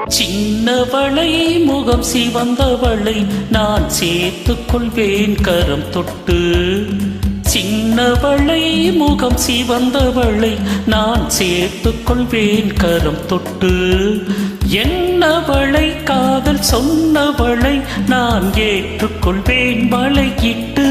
சின்னவளை முகம் சிவந்தவளை நான் சேர்த்துக் கொள்வேன் கரம் தொட்டு. சின்னவளை முகம் சிவந்தவளை நான் சேர்த்துக் கொள்வேன் கரம் தொட்டு. என்னவளை காதல் சொன்னவளை நான் ஏற்றுக்கொள்வேன் வளையிட்டு.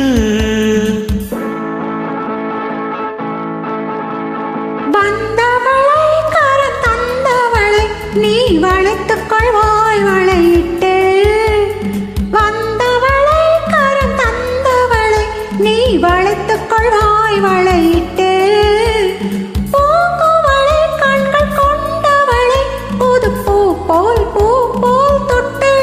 வந்தவளை கரம் தந்தவளை நீ வளைத்துக் கொள்வாய் வளையிட்டு. வந்தவளை கரம் தந்தவளை நீ வளைத்துக் கொள்வாய் வளையிட்டு. பூங்குவளை கண்கள் கொண்டவளை புது பூ போல் தொட்டு.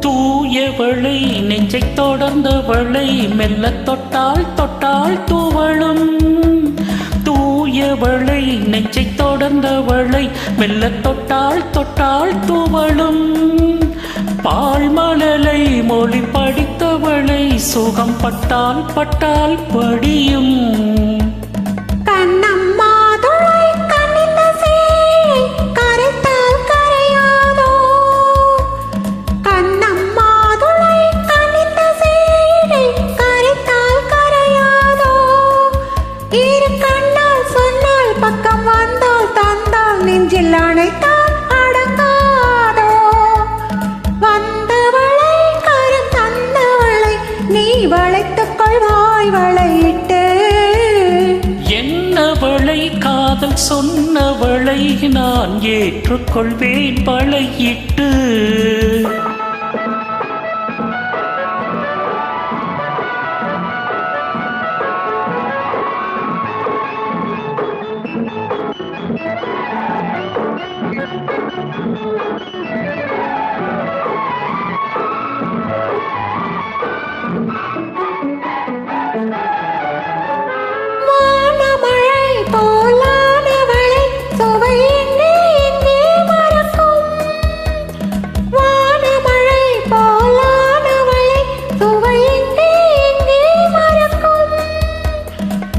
தூயவளை நெஞ்சை தொடர்ந்தவளை மெல்ல தொட்டால் தூவளும். தூயவளை நெஞ்சை தொடர்ந்தவளை மெல்ல தொட்டால் தூவளும். பால்மழலை மொழி படித்தவளை சுகம் பட்டால் படியும். பக்கம் வந்தால் தந்தால் நெஞ்சில் அணைத்தால் அடங்காதோ. வந்தவளை கரம் தந்தவளை நீ வளைத்துக் கொள்வாய் வளையிட்டு. என்னவளை காதல் சொன்னவளை நான் ஏற்றுக்கொள்வேன் வளையிட்டு. வானமழை போலானவளை சுவை எங்கே மறக்கும். வானமழை போலானவளை சுவை எங்கே மறக்கும்.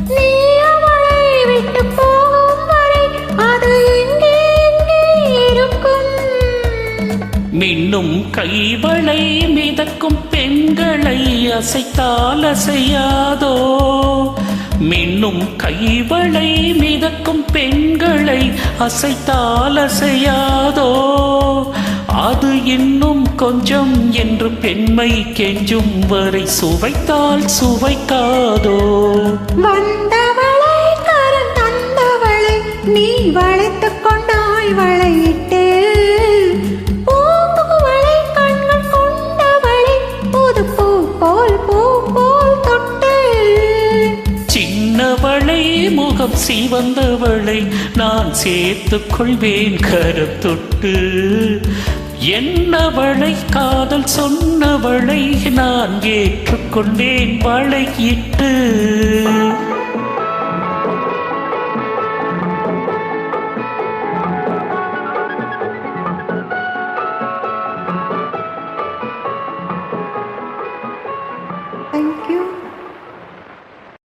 நீ அவளை விட்டு போகும் வரை அது எங்கே இருக்கும். மின்னும் கைவளை மிதக்கும் பெண்களை அசைத்தால் அசையாதோ. மின்னும் கைவளை மிதக்கும் பெண்களை அசைத்தால் அசையாதோ. அது இன்னும் கொஞ்சம் என்று பெண்மை கெஞ்சும் வரை சுவைத்தால் சுவைக்காதோ. வந்தவளை கரம் தந்தவளை நீ வளைத்துக் கொண்டாய் வளையிட்டு. பூங்குவளை கண்கள் கொண்டவளை புது பூ போல் தொட்டு. சின்னவளை முகம் சிவந்தவளை நான் சேர்த்துக் கொள்வேன் கரம் தொட்டு. என்னவளை காதல் சொன்னவளை நான் ஏற்றுக்கொண்டேன் வளையிட்டு. Thank you.